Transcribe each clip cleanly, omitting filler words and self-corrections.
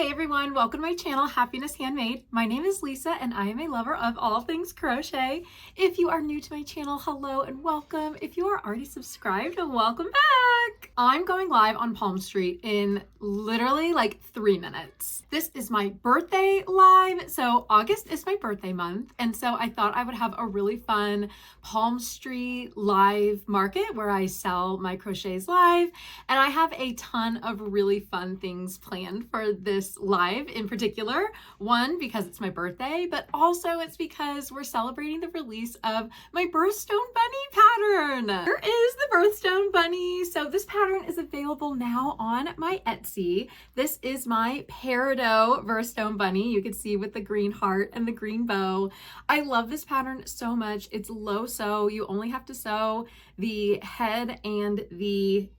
Hey everyone, welcome to my channel, Happiness Handmade. My name is Lisa and I am a lover of all things crochet. If you are new to my channel, hello and welcome. If you are already subscribed, welcome back. I'm going live on Palmstreet in literally like 3 minutes. This is my birthday live. So August is my birthday month. And so I thought I would have a really fun Palmstreet live market where I sell my crochets live. And I have a ton of really fun things planned for this live in particular. One, because it's my birthday, but also it's because we're celebrating the release of my birthstone bunny pattern. Here is the birthstone bunny. So this pattern is available now on my Etsy. This is my peridot birthstone bunny. You can see with the green heart and the green bow. I love this pattern so much. It's low sew. You only have to sew the head and the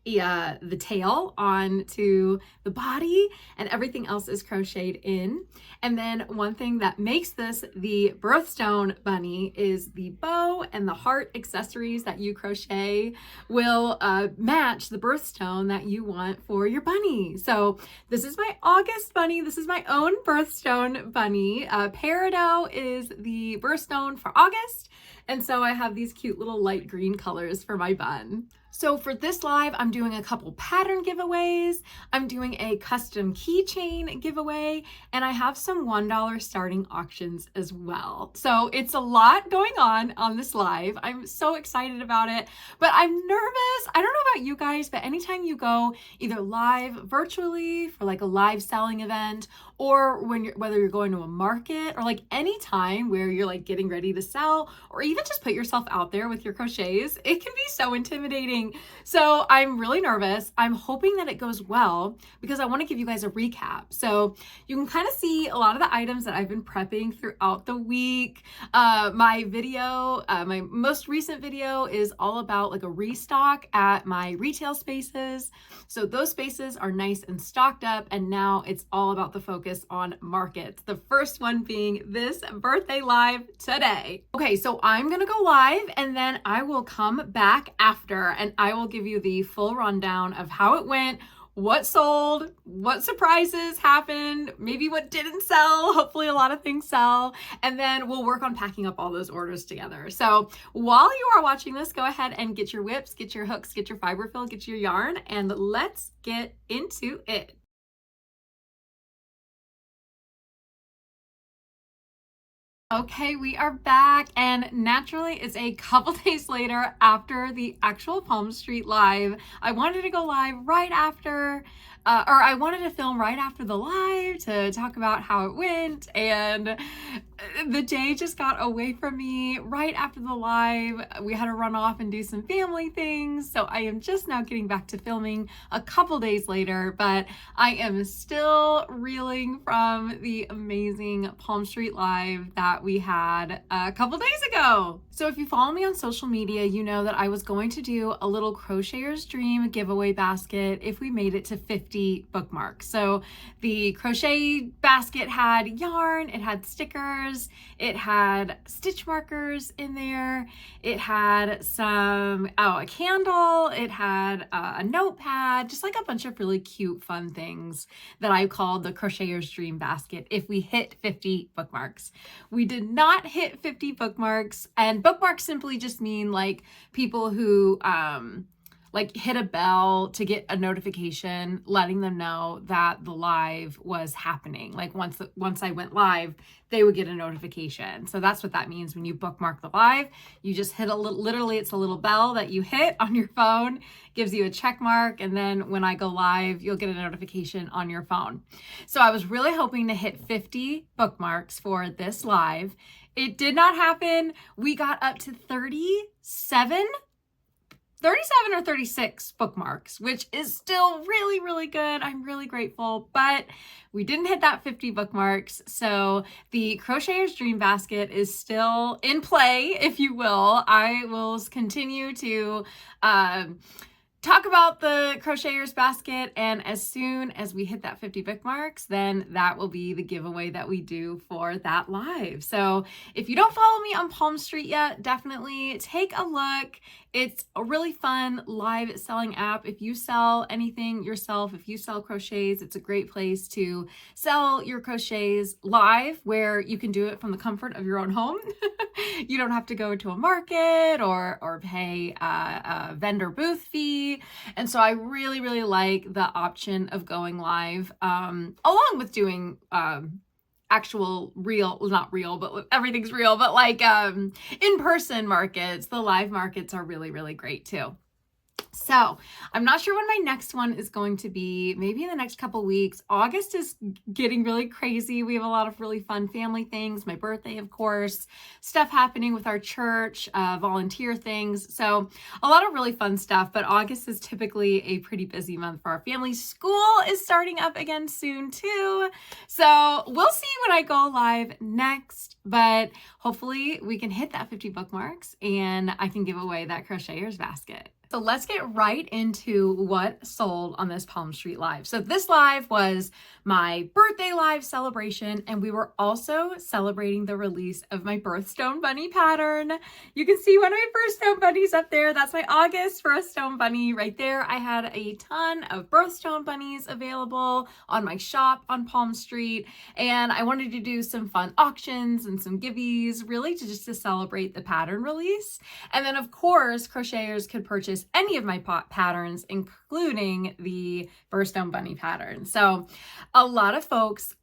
tail onto the body, and everything else is crocheted in. And then one thing that makes this the birthstone bunny is the bow and the heart accessories that you crochet will match the birthstone that you want for your bunny. So this is my August bunny. This is my own birthstone bunny. Peridot is the birthstone for August. And so I have these cute little light green colors for my bun. So for this live, I'm doing a couple pattern giveaways. I'm doing a custom keychain giveaway, and I have some $1 starting auctions as well. So it's a lot going on this live. I'm so excited about it, but I'm nervous. I don't know about you guys, but anytime you go either live virtually for like a live selling event, or whether you're going to a market, or like any time where you're like getting ready to sell, or even just put yourself out there with your crochets, it can be so intimidating. So I'm really nervous. I'm hoping that it goes well because I want to give you guys a recap. So you can kind of see a lot of the items that I've been prepping throughout the week. My most recent video is all about like a restock at my retail spaces. So those spaces are nice and stocked up, and now it's all about the focus on markets. The first one being this birthday live today. Okay, so I'm gonna go live and then I will come back after and I will give you the full rundown of how it went, what sold, what surprises happened, maybe what didn't sell. Hopefully a lot of things sell, and then we'll work on packing up all those orders together. So while you are watching this, go ahead and get your whips, get your hooks, get your fiber fill, get your yarn, and let's get into it. Okay, we are back, and naturally it's a couple days later after the actual Palmstreet live. I wanted to go live right after, or I wanted to film right after the live to talk about how it went, and the day just got away from me. Right after the live, we had to run off and do some family things, so I am just now getting back to filming a couple days later, but I am still reeling from the amazing Palmstreet live that we had a couple days ago. So if you follow me on social media, you know that I was going to do a little Crocheter's Dream giveaway basket if we made it to 50 bookmarks. So the crochet basket had yarn, it had stickers, it had stitch markers in there, it had some, a candle, it had a notepad, just like a bunch of really cute, fun things that I called the Crocheter's Dream basket if we hit 50 bookmarks. We did not hit 50 bookmarks, and bookmarks simply just mean like people who like hit a bell to get a notification letting them know that the live was happening. Like once I went live, they would get a notification. So that's what that means when you bookmark the live. You just hit literally it's a little bell that you hit on your phone, gives you a check mark, and then when I go live, you'll get a notification on your phone. So I was really hoping to hit 50 bookmarks for this live. It did not happen. We got up to 37 or 36 bookmarks, which is still really, really good. I'm really grateful, but we didn't hit that 50 bookmarks. So the Crocheter's Dream basket is still in play, if you will. I will continue to talk about the Crocheter's basket, and as soon as we hit that 50 bookmarks, then that will be the giveaway that we do for that live. So if you don't follow me on Palmstreet yet, definitely take a look. It's a really fun live selling app. If you sell anything yourself, if you sell crochets, it's a great place to sell your crochets live, where you can do it from the comfort of your own home. You don't have to go to a market or pay a vendor booth fee. And so I really, really like the option of going live, along with doing actual real, well, not real, but everything's real, but like in-person markets. The live markets are really, really great too. So I'm not sure when my next one is going to be, maybe in the next couple weeks. August is getting really crazy. We have a lot of really fun family things. My birthday, of course, stuff happening with our church, volunteer things. So a lot of really fun stuff, but August is typically a pretty busy month for our family. School is starting up again soon too. So we'll see when I go live next, but hopefully we can hit that 50 bookmarks and I can give away that crocheter's basket. So let's get right into what sold on this Palmstreet live. So this live was my birthday live celebration, and we were also celebrating the release of my birthstone bunny pattern. You can see one of my birthstone bunnies up there. That's my August birthstone bunny right there. I had a ton of birthstone bunnies available on my shop on Palmstreet, and I wanted to do some fun auctions and some giveaways, really just to celebrate the pattern release. And then of course, crocheters could purchase any of my patterns, including the birthstone bunny pattern. So a lot of folks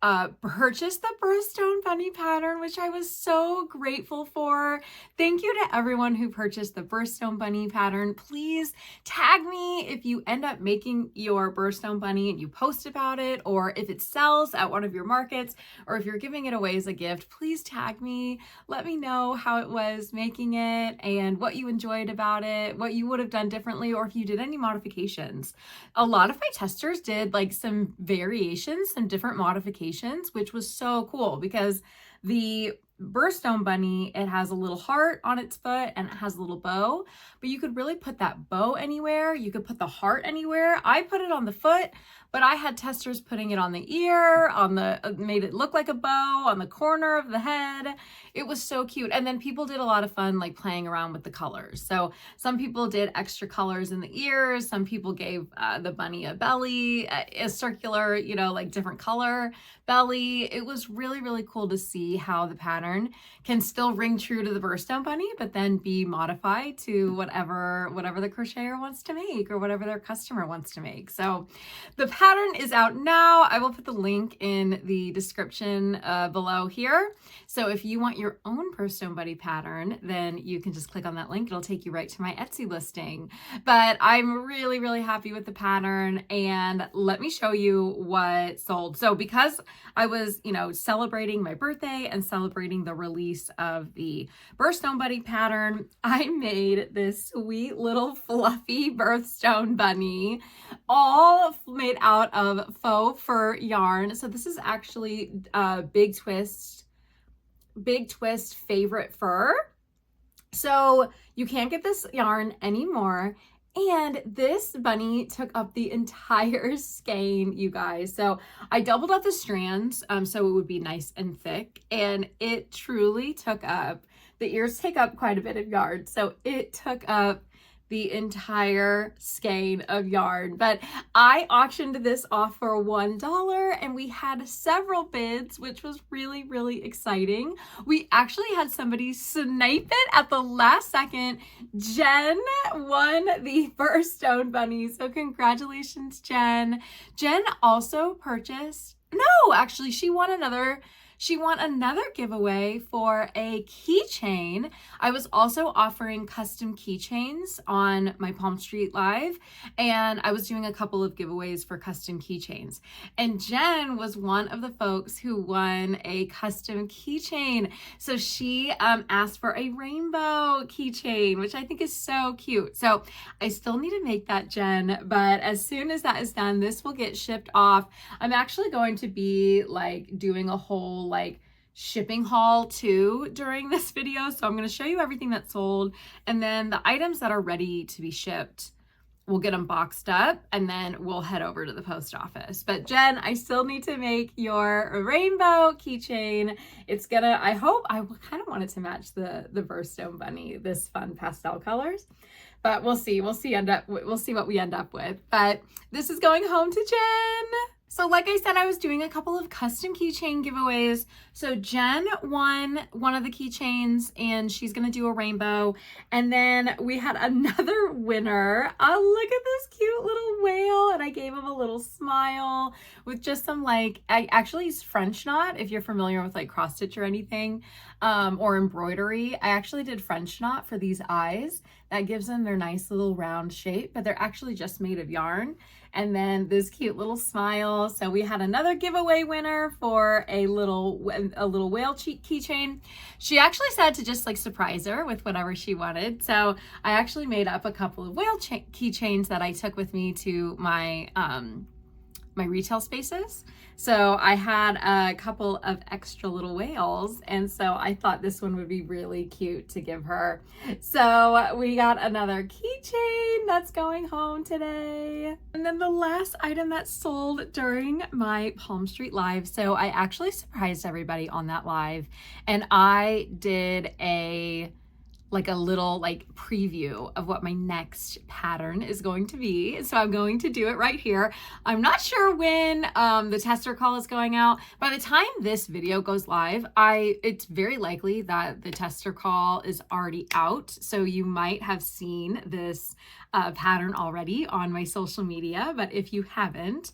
purchased the birthstone bunny pattern, which I was so grateful for. Thank you to everyone who purchased the birthstone bunny pattern. Please tag me if you end up making your birthstone bunny and you post about it, or if it sells at one of your markets, or if you're giving it away as a gift. Please tag me. Let me know how it was making it and what you enjoyed about it, what you would have done differently, or if you did any modifications. A lot of my testers did like some variations, some different modifications, which was so cool because the birthstone bunny, it has a little heart on its foot and it has a little bow, but you could really put that bow anywhere. You could put the heart anywhere. I put it on the foot, but I had testers putting it on the ear, on the, made it look like a bow, on the corner of the head. It was so cute. And then people did a lot of fun, like playing around with the colors. So some people did extra colors in the ears. Some people gave the bunny a belly, a circular, you know, like different color belly. It was really, really cool to see how the pattern can still ring true to the birthstone bunny, but then be modified to whatever the crocheter wants to make or whatever their customer wants to make. So the pattern is out now. I will put the link in the description below here. So if you want your own birthstone bunny pattern, then you can just click on that link. It'll take you right to my Etsy listing. But I'm really, really happy with the pattern, and let me show you what sold. So because I was, you know, celebrating my birthday and celebrating the release of the birthstone bunny pattern, I made this sweet little fluffy birthstone bunny, all made out of faux fur yarn. So this is actually Big Twist favorite fur. So you can't get this yarn anymore. And this bunny took up the entire skein, you guys. So I doubled up the strands so it would be nice and thick. And it truly took up, the ears take up quite a bit of yarn. So it took up the entire skein of yarn. But I auctioned this off for $1 and we had several bids, which was really, really exciting. We actually had somebody snipe it at the last second. Jen won the birthstone bunny. So congratulations, Jen. Jen also purchased, no, actually she won another giveaway for a keychain. I was also offering custom keychains on my Palmstreet Live, and I was doing a couple of giveaways for custom keychains. And Jen was one of the folks who won a custom keychain. So she asked for a rainbow keychain, which I think is so cute. So I still need to make that, Jen, but as soon as that is done, this will get shipped off. I'm actually going to be like doing a whole like shipping haul too during this video. So I'm going to show you everything that sold, and then the items that are ready to be shipped, we'll get them boxed up and then we'll head over to the post office. But Jen, I still need to make your rainbow keychain. It's gonna, I hope, I kind of want it to match the birthstone bunny, this fun pastel colors. but we'll see what we end up with. But this is going home to Jen. So like I said, I was doing a couple of custom keychain giveaways. So Jen won one of the keychains and she's gonna do a rainbow. And then we had another winner. Oh, look at this cute little whale. And I gave him a little smile with just some like, I actually used French knot, if you're familiar with like cross stitch or anything, or embroidery. I actually did French knot for these eyes. That gives them their nice little round shape, but they're actually just made of yarn. And then this cute little smile. So we had another giveaway winner for a little whale keychain. She actually said to just like surprise her with whatever she wanted. So I actually made up a couple of whale keychains that I took with me to my my retail spaces. So I had a couple of extra little whales, and so I thought this one would be really cute to give her. So we got another keychain that's going home today. And then the last item that sold during my Palmstreet live. So I actually surprised everybody on that live, and I did a little preview of what my next pattern is going to be. So I'm going to do it right here. I'm not sure when the tester call is going out. By the time this video goes live, it's very likely that the tester call is already out. So you might have seen this pattern already on my social media, but if you haven't,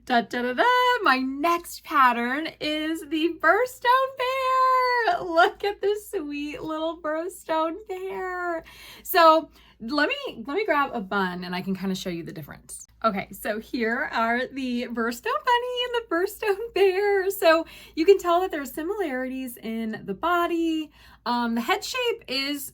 my next pattern is the birthstone bear. Look at this sweet little birthstone bear. So let me grab a bun and I can kind of show you the difference. Okay, so here are the birthstone bunny and the birthstone bear. So you can tell that there's similarities in the body. The head shape is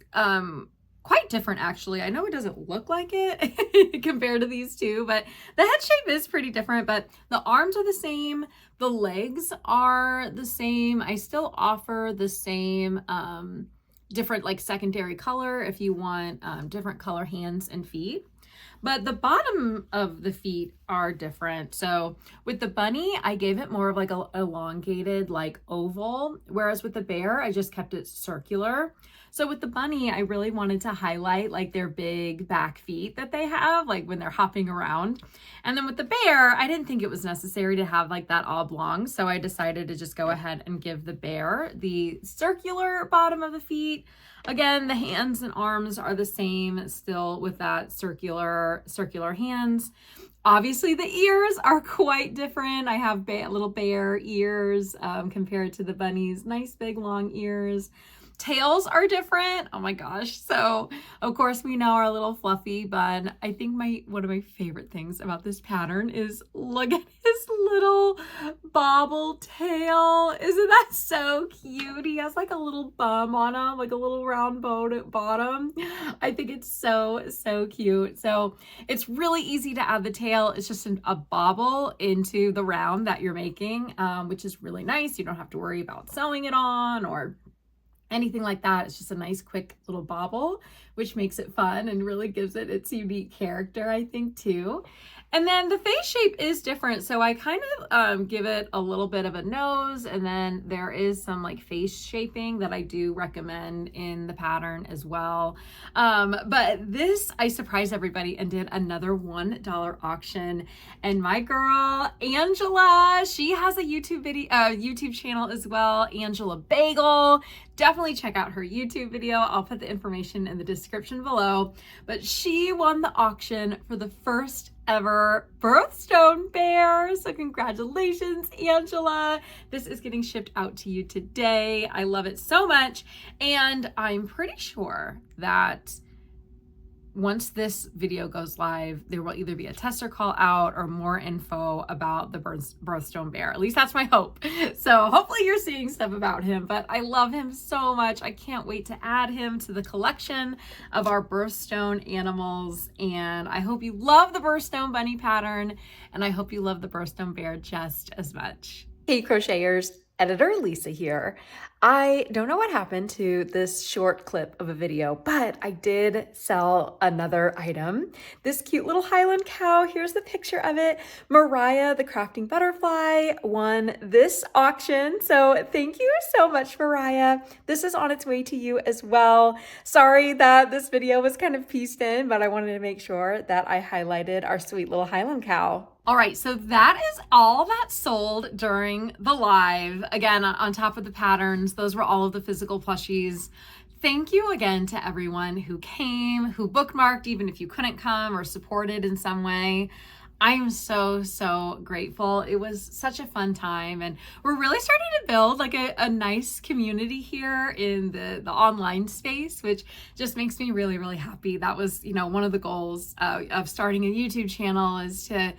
quite different, actually. I know it doesn't look like it compared to these two, but the head shape is pretty different, but the arms are the same. The legs are the same. I still offer the same different like secondary color if you want different color hands and feet. But the bottom of the feet are different. So with the bunny, I gave it more of like a elongated like oval, whereas with the bear, I just kept it circular. So with the bunny, I really wanted to highlight like their big back feet that they have, like when they're hopping around. And then with the bear, I didn't think it was necessary to have like that oblong. So I decided to just go ahead and give the bear the circular bottom of the feet. Again, the hands and arms are the same still with that circular hands. Obviously the ears are quite different. I have little bear ears compared to the bunny's nice big long ears. Tails are different. Oh my gosh. So of course we know our little fluffy bun. I think one of my favorite things about this pattern is look at his little bobble tail. Isn't that so cute? He has like a little bum on him, like a little round bottom. I think it's so cute. So it's really easy to add the tail. It's just a bobble into the round that you're making, which is really nice. You don't have to worry about sewing it on or anything like that. It's just a nice quick little bobble, which makes it fun and really gives it its unique character, I think, too. And then the face shape is different. So I kind of give it a little bit of a nose, and then there is some like face shaping that I do recommend in the pattern as well. But this, I surprised everybody and did another $1 auction. And my girl, Angela, she has a YouTube channel as well, Angela Bagel. Definitely check out her YouTube video. I'll put the information in the description below. But she won the auction for the first ever birthstone bear. So congratulations, Angela. This is getting shipped out to you today. I love it so much. And I'm pretty sure that once this video goes live, there will either be a tester call out or more info about the birthstone bear. At least that's my hope. So hopefully you're seeing stuff about him, but I love him so much. I can't wait to add him to the collection of our birthstone animals. And I hope you love the birthstone bunny pattern, and I hope you love the birthstone bear just as much. Hey crocheters, Editor Lisa here. I don't know what happened to this short clip of a video, but I did sell another item. This cute little Highland cow, here's the picture of it. Mariah, the crafting butterfly, won this auction. So thank you so much, Mariah. This is on its way to you as well. Sorry that this video was kind of pieced in, but I wanted to make sure that I highlighted our sweet little Highland cow. All right, so that is all that sold during the live. Again, on top of the patterns, those were all of the physical plushies. Thank you again to everyone who came, who bookmarked, even if you couldn't come, or supported in some way. I'm so grateful. It was such a fun time, and we're really starting to build like a nice community here in the online space, which just makes me really happy. That was, one of the goals of starting a YouTube channel, is to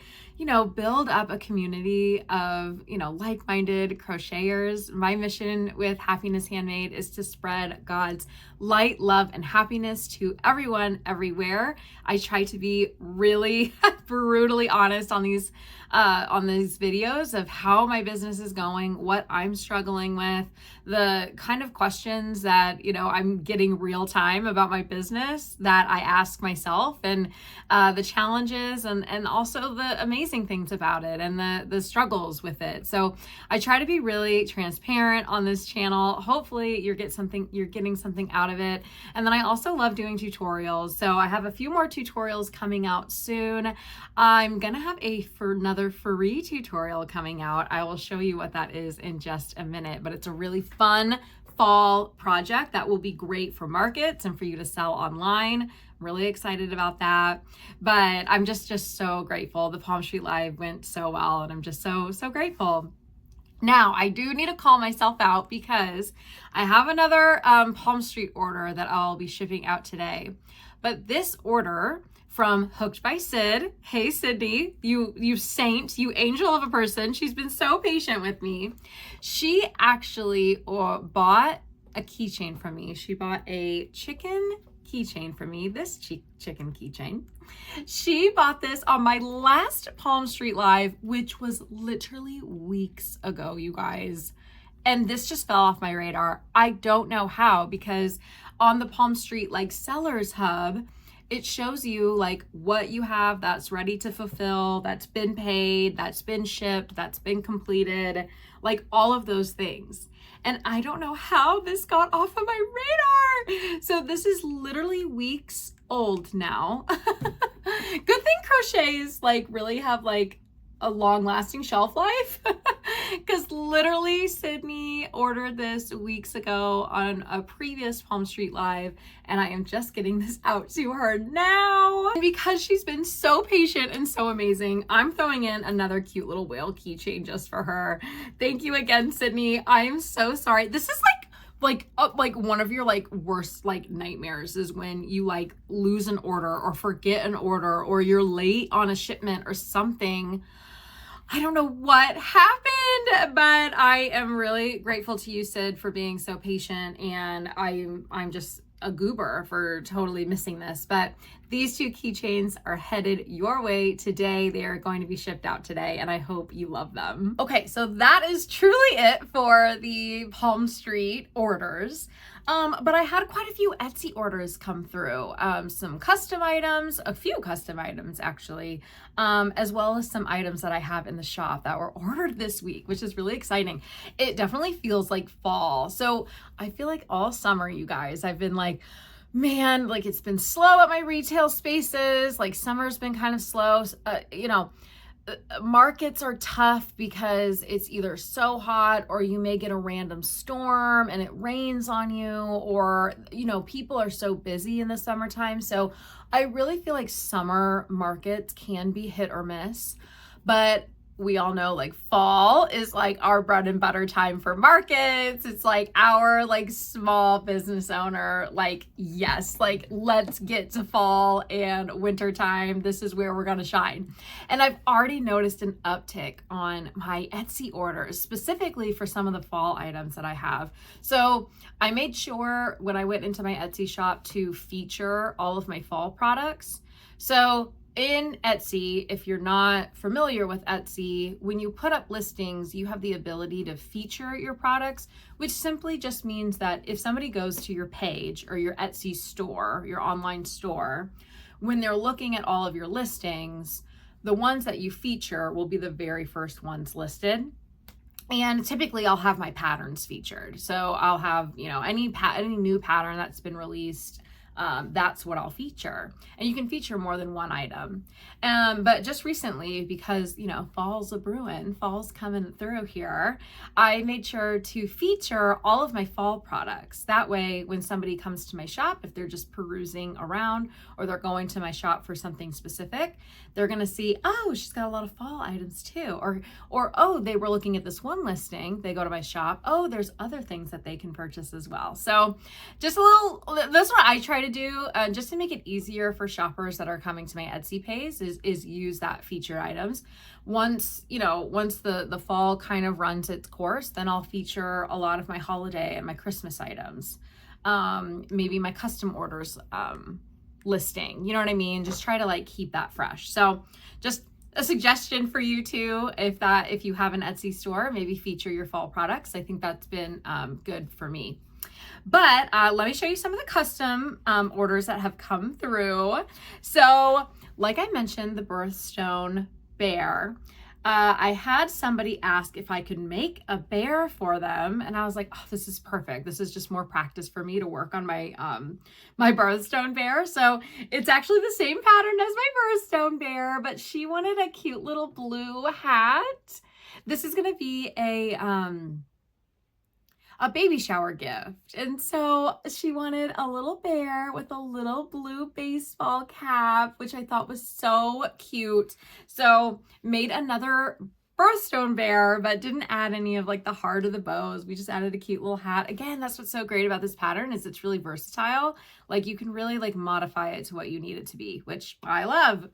build up a community of, like-minded crocheters. My mission with Happiness Handmade is to spread God's light, love, and happiness to everyone, everywhere. I try to be really brutally honest on these videos of how my business is going, what I'm struggling with, the kind of questions that, I'm getting real time about my business that I ask myself, and the challenges and also the amazing things about it, and the struggles with it. So I try to be really transparent on this channel. Hopefully you're getting something out of it. And then I also love doing tutorials. So I have a few more tutorials coming out soon. I'm gonna have another free tutorial coming out. I will show you what that is in just a minute, but it's a really fun fall project that will be great for markets and for you to sell online. I'm really excited about that. But I'm just so grateful. The Palmstreet Live went so well, and I'm just so grateful. Now, I do need to call myself out because I have another Palmstreet order that I'll be shipping out today. But this order from Hooked by Sid. Hey, Sydney, you saint, you angel of a person. She's been so patient with me. She actually bought a keychain from me. She bought a chicken keychain for me, this chicken keychain. She bought this on my last Palmstreet Live, which was literally weeks ago, you guys. And this just fell off my radar. I don't know how, because on the Palmstreet Sellers Hub, it shows you what you have that's ready to fulfill, that's been paid, that's been shipped, that's been completed, all of those things. And I don't know how this got off of my radar. So this is literally weeks old now. Good thing crochets really have a long-lasting shelf life, because literally Sydney ordered this weeks ago on a previous Palmstreet Live, and I am just getting this out to her now. And because she's been so patient and so amazing, I'm throwing in another cute little whale keychain just for her. Thank you again, Sydney. I am so sorry. This is one of your worst nightmares, is when you lose an order or forget an order, or you're late on a shipment or something. I don't know what happened, but I am really grateful to you, Sid, for being so patient, and I'm just a goober for totally missing this. But these two keychains are headed your way today. They are going to be shipped out today, and I hope you love them. Okay, so that is truly it for the Palmstreet orders. But I had quite a few Etsy orders come through. Some custom items, a few custom items actually, as well as some items that I have in the shop that were ordered this week, which is really exciting. It definitely feels like fall. So I feel like all summer, you guys, I've been man, it's been slow at my retail spaces. Summer's been kind of slow. Markets are tough because it's either so hot, or you may get a random storm and it rains on you, or, people are so busy in the summertime. So I really feel like summer markets can be hit or miss, but we all know fall is our bread and butter time for markets. It's our small business owner, yes, let's get to fall and winter time. This is where we're gonna shine. And I've already noticed an uptick on my Etsy orders, specifically for some of the fall items that I have. So I made sure when I went into my Etsy shop to feature all of my fall products. So in Etsy, if you're not familiar with Etsy, when you put up listings, you have the ability to feature your products, which simply just means that if somebody goes to your page or your Etsy store, your online store, when they're looking at all of your listings, the ones that you feature will be the very first ones listed. And typically I'll have my patterns featured. So I'll have, any new pattern that's been released, that's what I'll feature. And you can feature more than one item. But just recently, because, fall's a brewing, fall's coming through here, I made sure to feature all of my fall products. That way, when somebody comes to my shop, if they're just perusing around or they're going to my shop for something specific, they're going to see, oh, she's got a lot of fall items too. Or, oh, they were looking at this one listing, they go to my shop, oh, there's other things that they can purchase as well. So just that's what I try to do, just to make it easier for shoppers that are coming to my Etsy page is use that featured items. Once the fall kind of runs its course, then I'll feature a lot of my holiday and my Christmas items. Maybe my custom orders, listing, you know what I mean? Just try to keep that fresh. So just a suggestion for you too, if you have an Etsy store, maybe feature your fall products. I think that's been good for me. But let me show you some of the custom orders that have come through. So like I mentioned, the birthstone bear, I had somebody ask if I could make a bear for them, and I was like, oh, this is perfect. This is just more practice for me to work on my my birthstone bear. So it's actually the same pattern as my birthstone bear, but she wanted a cute little blue hat. This is gonna be a baby shower gift. And so she wanted a little bear with a little blue baseball cap, which I thought was so cute. So made another birthstone bear, but didn't add any of the heart or the bows. We just added a cute little hat. Again, that's what's so great about this pattern is it's really versatile. You can really modify it to what you need it to be, which I love.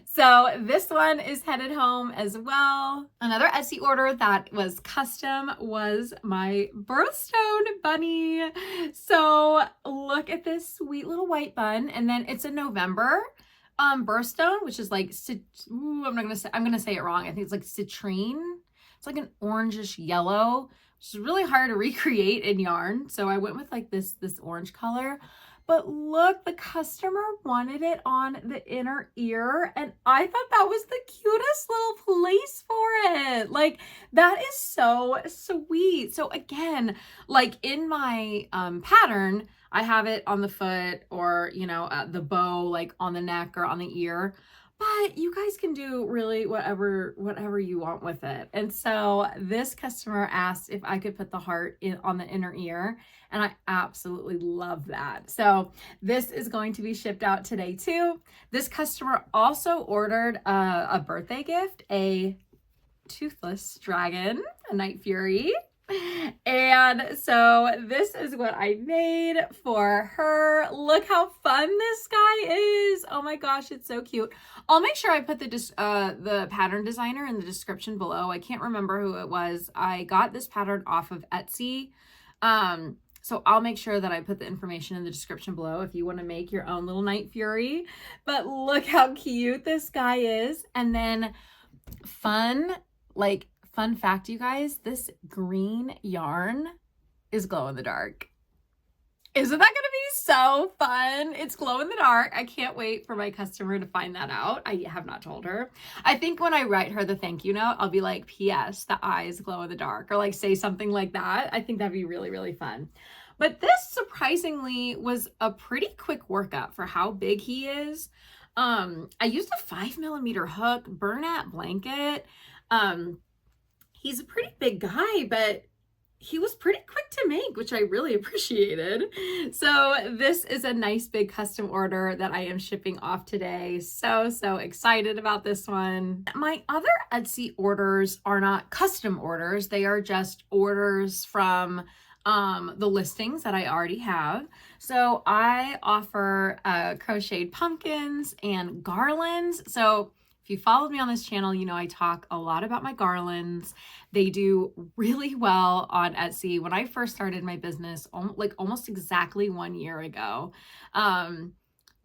So this one is headed home as well. Another Etsy order that was custom was my birthstone bunny. So look at this sweet little white bun. And then it's a November birthstone, which is I'm gonna say it wrong. I think it's citrine. It's an orangish yellow, which is really hard to recreate in yarn. So I went with this orange color. But look, the customer wanted it on the inner ear, and I thought that was the cutest little place for it. That is so sweet. So again, in my pattern, I have it on the foot or, the bow, on the neck or on the ear. But you guys can do really whatever you want with it. And so this customer asked if I could put the heart on the inner ear, and I absolutely love that. So this is going to be shipped out today too. This customer also ordered a birthday gift, a toothless dragon, a night fury. And so this is what I made for her. Look how fun this guy is. Oh my gosh, it's so cute. I'll make sure I put the pattern designer in the description below. I can't remember who it was. I got this pattern off of Etsy. So I'll make sure that I put the information in the description below if you want to make your own little night fury. But look how cute this guy is. And then fun fact, you guys, this green yarn is glow in the dark. Isn't that going to be so fun? It's glow in the dark. I can't wait for my customer to find that out. I have not told her. I think when I write her the thank you note, I'll be like, P.S. the eyes glow in the dark, or say something like that. I think that'd be really, really fun. But this surprisingly was a pretty quick workup for how big he is. I used a 5mm hook, Bernat blanket. He's a pretty big guy, but he was pretty quick to make, which I really appreciated. So this is a nice big custom order that I am shipping off today. So excited about this one. My other Etsy orders are not custom orders. They are just orders from the listings that I already have. So I offer crocheted pumpkins and garlands. So if you followed me on this channel, you know I talk a lot about my garlands. They do really well on Etsy. When I first started my business, almost exactly 1 year ago,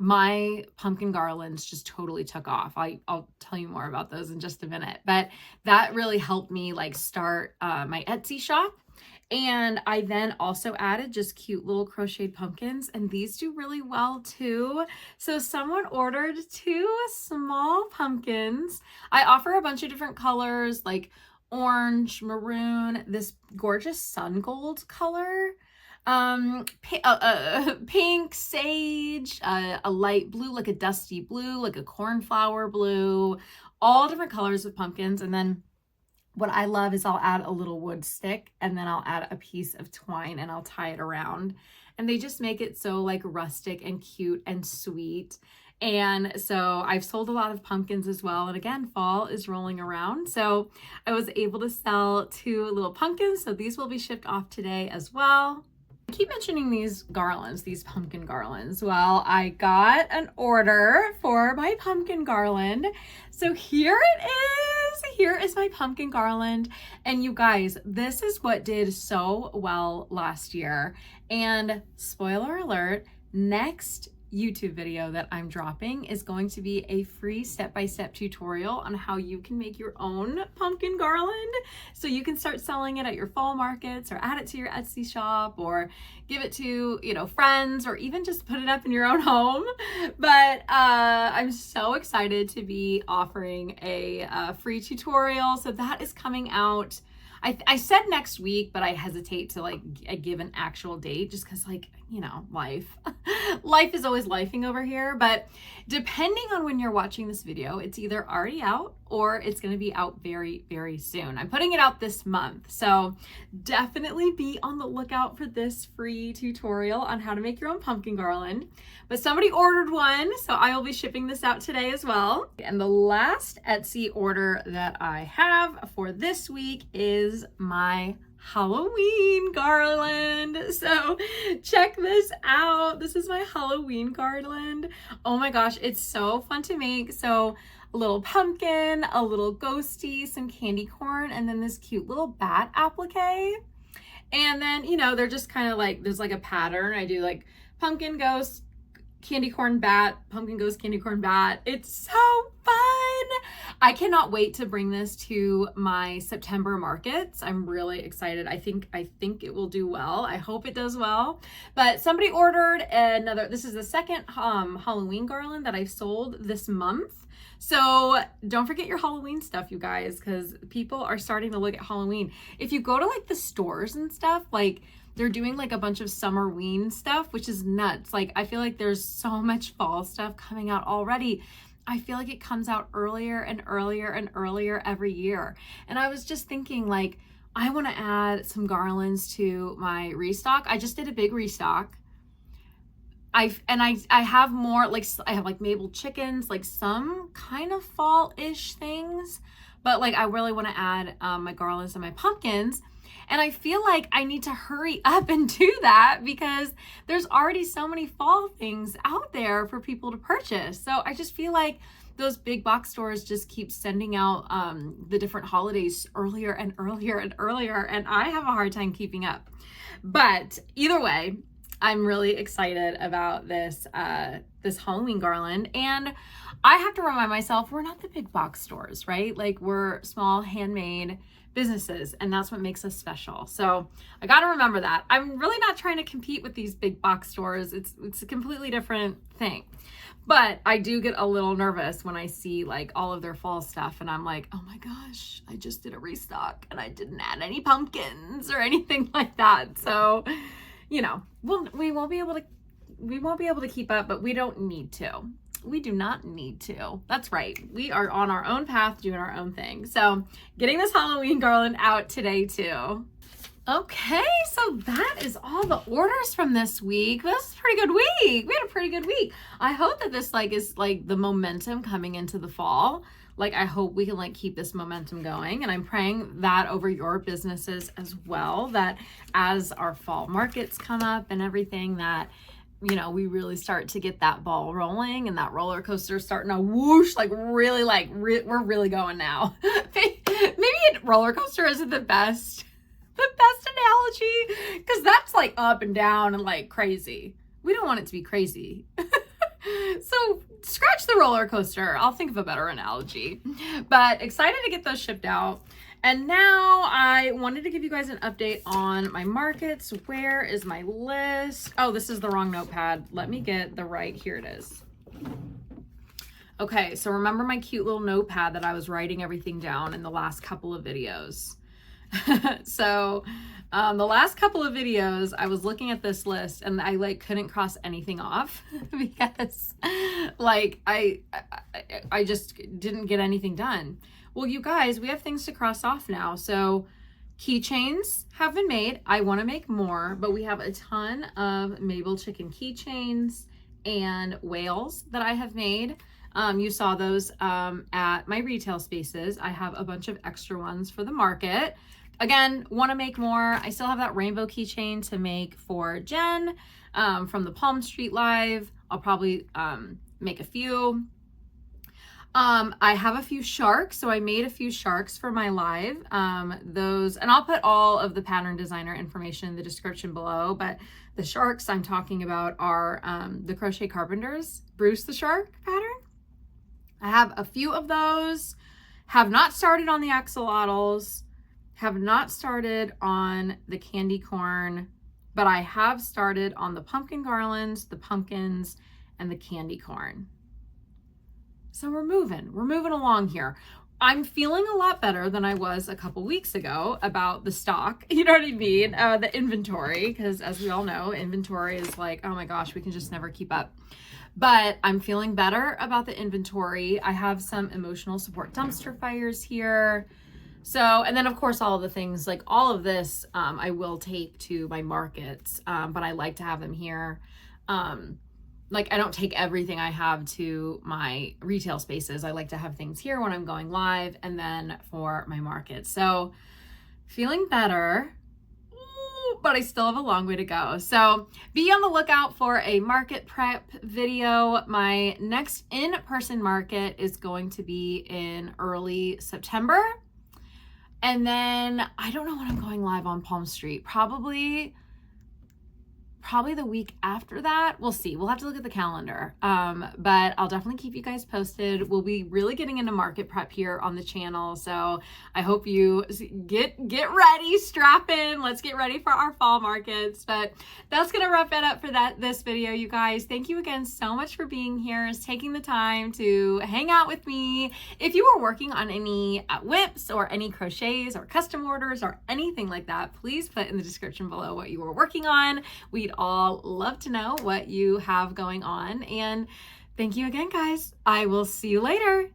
my pumpkin garlands just totally took off. I'll tell you more about those in just a minute, but that really helped me like start my Etsy shop. And I then also added just cute little crocheted pumpkins, and these do really well too. So someone ordered 2 small pumpkins. I offer a bunch of different colors like orange, maroon, this gorgeous sun gold color, pink, sage, a light blue, like a dusty blue, like a cornflower blue, all different colors of pumpkins. And then what I love is I'll add a little wood stick, and then I'll add a piece of twine and I'll tie it around. And they just make it so like rustic and cute and sweet. And so I've sold a lot of pumpkins as well. And again, fall is rolling around. So I was able to sell 2 little pumpkins. So these will be shipped off today as well. I keep mentioning these garlands, these pumpkin garlands. Well, I got an order for my pumpkin garland. So here it is. Here is my pumpkin garland. And you guys, this is what did so well last year. And spoiler alert, next YouTube video that I'm dropping is going to be a free step-by-step tutorial on how you can make your own pumpkin garland. So you can start selling it at your fall markets, or add it to your Etsy shop, or give it to, you know, friends, or even just put it up in your own home. But I'm so excited to be offering a free tutorial. So that is coming out. I said next week, but I hesitate to like give an actual date just because, like, you know, life is always lifing over here. But depending on when you're watching this video, it's either already out or it's going to be out very, very soon. I'm putting it out this month. So definitely be on the lookout for this free tutorial on how to make your own pumpkin garland. But somebody ordered one, so I will be shipping this out today as well. And the last Etsy order that I have for this week is my Halloween garland. So check this out. This is my Halloween garland. Oh my gosh, it's so fun to make. So a little pumpkin, a little ghosty, some candy corn, and then this cute little bat applique. And then, you know, they're just kind of like, there's like a pattern. I do like pumpkin, ghost, candy corn, bat, pumpkin, ghost, candy corn, bat. It's so fun. I cannot wait to bring this to my September markets. I'm really excited. I think it will do well. I hope it does well. But somebody ordered another, this is the second Halloween garland that I've sold this month. So don't forget your Halloween stuff, you guys, because people are starting to look at Halloween. If you go to like the stores and stuff, like they're doing like a bunch of summerween stuff, which is nuts. Like I feel like there's so much fall stuff coming out already. I feel like it comes out earlier and earlier and earlier every year. And I was just thinking, like, I want to add some garlands to my restock. I just did a big restock. I have more, like, I have like Mabel chickens, like some kind of fall-ish things, but like I really want to add my garlands and my pumpkins. And I feel like I need to hurry up and do that because there's already so many fall things out there for people to purchase. So I just feel like those big box stores just keep sending out the different holidays earlier and earlier and earlier, and I have a hard time keeping up. But either way, I'm really excited about this this Halloween garland. And I have to remind myself, we're not the big box stores, right? Like we're small handmade businesses, and that's what makes us special. So I got to remember that. I'm really not trying to compete with these big box stores. It's a completely different thing. But I do get a little nervous when I see like all of their fall stuff, and I'm like, oh my gosh, I just did a restock and I didn't add any pumpkins or anything like that. So, you know, we won't be able to keep up, but we don't need to. We do not need to. That's right. We are on our own path doing our own thing. So getting this Halloween garland out today too. Okay, so that is all the orders from this week. This is a pretty good week. We had a pretty good week. I hope that this like is like the momentum coming into the fall. Like I hope we can like keep this momentum going, and I'm praying that over your businesses as well, that as our fall markets come up and everything, that you know, we really start to get that ball rolling and that roller coaster starting to whoosh, like really, like we're really going now. Maybe a roller coaster isn't the best analogy, because that's like up and down and like crazy. We don't want it to be crazy. So scratch the roller coaster. I'll think of a better analogy. But excited to get those shipped out. And now I wanted to give you guys an update on my markets. Where is my list? Oh, this is the wrong notepad. Let me get the right, here it is. Okay, so remember my cute little notepad that I was writing everything down in the last couple of videos. So the last couple of videos, I was looking at this list and I like couldn't cross anything off because like I just didn't get anything done. Well, you guys, we have things to cross off now. So keychains have been made. I want to make more, but we have a ton of Mabel chicken keychains and whales that I have made. You saw those at my retail spaces. I have a bunch of extra ones for the market. Again, want to make more. I still have that rainbow keychain to make for Jen from the Palmstreet live. I'll probably make a few. I have a few sharks, so I made a few sharks for my live. Those, and I'll put all of the pattern designer information in the description below, but the sharks I'm talking about are the Crochet Carpenters Bruce the Shark pattern. I have a few of those, have not started on the axolotls, have not started on the candy corn, but I have started on the pumpkin garlands, the pumpkins, and the candy corn. So we're moving along here. I'm feeling a lot better than I was a couple weeks ago about the stock, you know what I mean? The inventory, because as we all know, inventory is like, oh my gosh, we can just never keep up. But I'm feeling better about the inventory. I have some emotional support dumpster fires here. So, and then of course, all of the things, like all of this, I will take to my markets, but I like to have them here. Like I don't take everything I have to my retail spaces. I like to have things here when I'm going live and then for my market. So feeling better, but I still have a long way to go. So be on the lookout for a market prep video. My next in-person market is going to be in early September. And then I don't know when I'm going live on Palmstreet. Probably the week after that. We'll see. We'll have to look at the calendar. But I'll definitely keep you guys posted. We'll be really getting into market prep here on the channel. So I hope you get ready, strap in. Let's get ready for our fall markets. But that's going to wrap it up for this video, you guys. Thank you again so much for being here, taking the time to hang out with me. If you are working on any whips or any crochets or custom orders or anything like that, please put in the description below what you are working on. We'd all love to know what you have going on. And thank you again, guys. I will see you later.